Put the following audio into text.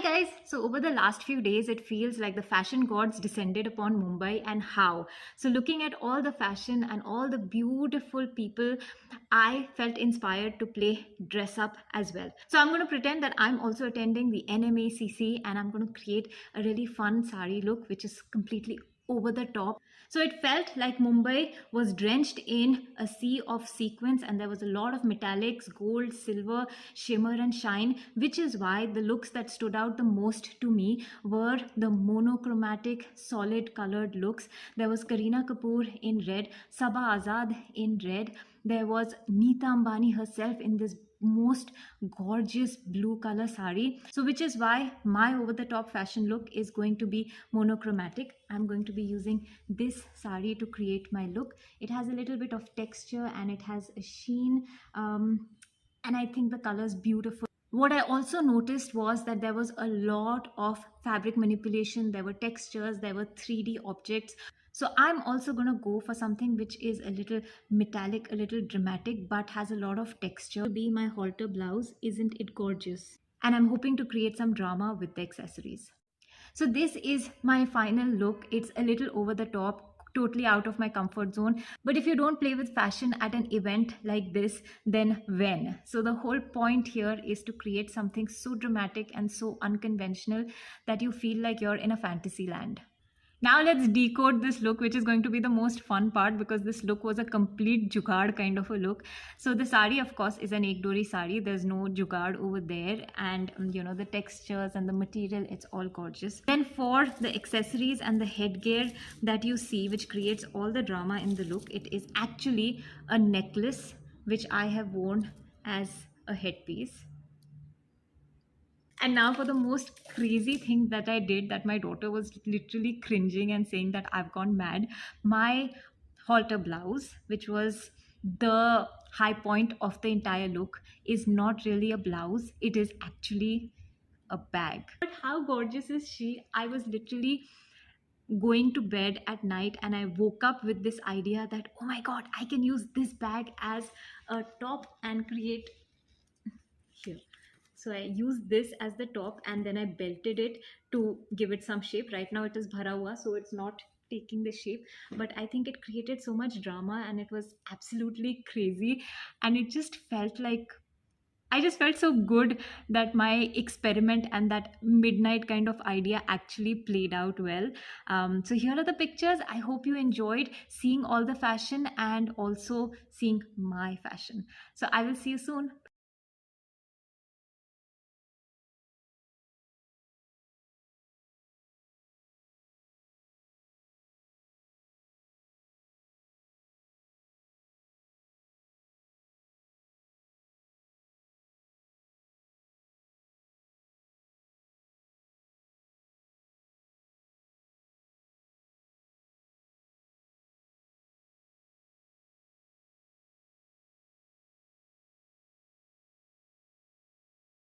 guys, so over the last few days it feels like the fashion gods descended upon Mumbai, and how. So looking at all the fashion and all the beautiful people, I felt inspired to play dress up as well. So I'm going to pretend that I'm also attending the NMACC and I'm going to create a really fun sari look which is completely over the top. So it felt like Mumbai was drenched in a sea of sequins, and there was a lot of metallics, gold, silver, shimmer and shine, which is why the looks that stood out the most to me were the monochromatic, solid colored looks. There was Kareena Kapoor in red, Sabah Azad in red, there was Nita Ambani herself in this most gorgeous blue color sari. So which is why my over the top fashion look is going to be monochromatic. I'm going to be using this sari to create my look. It has a little bit of texture and it has a sheen, and I think the color is beautiful. What I also noticed was that there was a lot of fabric manipulation, there were textures, there were 3D objects. So I'm also going to go for something which is a little metallic, a little dramatic, but has a lot of texture. To be my halter blouse, isn't it gorgeous? And I'm hoping to create some drama with the accessories. So this is my final look. It's a little over the top, totally out of my comfort zone. But if you don't play with fashion at an event like this, then when? So the whole point here is to create something so dramatic and so unconventional that you feel like you're in a fantasy land. Now let's decode this look, which is going to be the most fun part because this look was a complete jugaad kind of a look. So the sari, of course, is an Dori sari. There's no jugaad over there, and the textures and the material, it's all gorgeous. Then for the accessories and the headgear that you see, which creates all the drama in the look, it is actually a necklace which I have worn as a headpiece. And now for the most crazy thing that I did, that my daughter was literally cringing and saying that I've gone mad. My halter blouse, which was the high point of the entire look, is not really a blouse. It is actually a bag. But how gorgeous is she? I was literally going to bed at night and I woke up with this idea that, oh my god, I can use this bag as a top and create here. So I used this as the top and then I belted it to give it some shape. Right now it is bhara hua, so it's not taking the shape, but I think it created so much drama and it was absolutely crazy, and it just felt like I just felt so good that my experiment and that midnight kind of idea actually played out well. So here are the pictures. I hope you enjoyed seeing all the fashion and also seeing my fashion. So I will see you soon.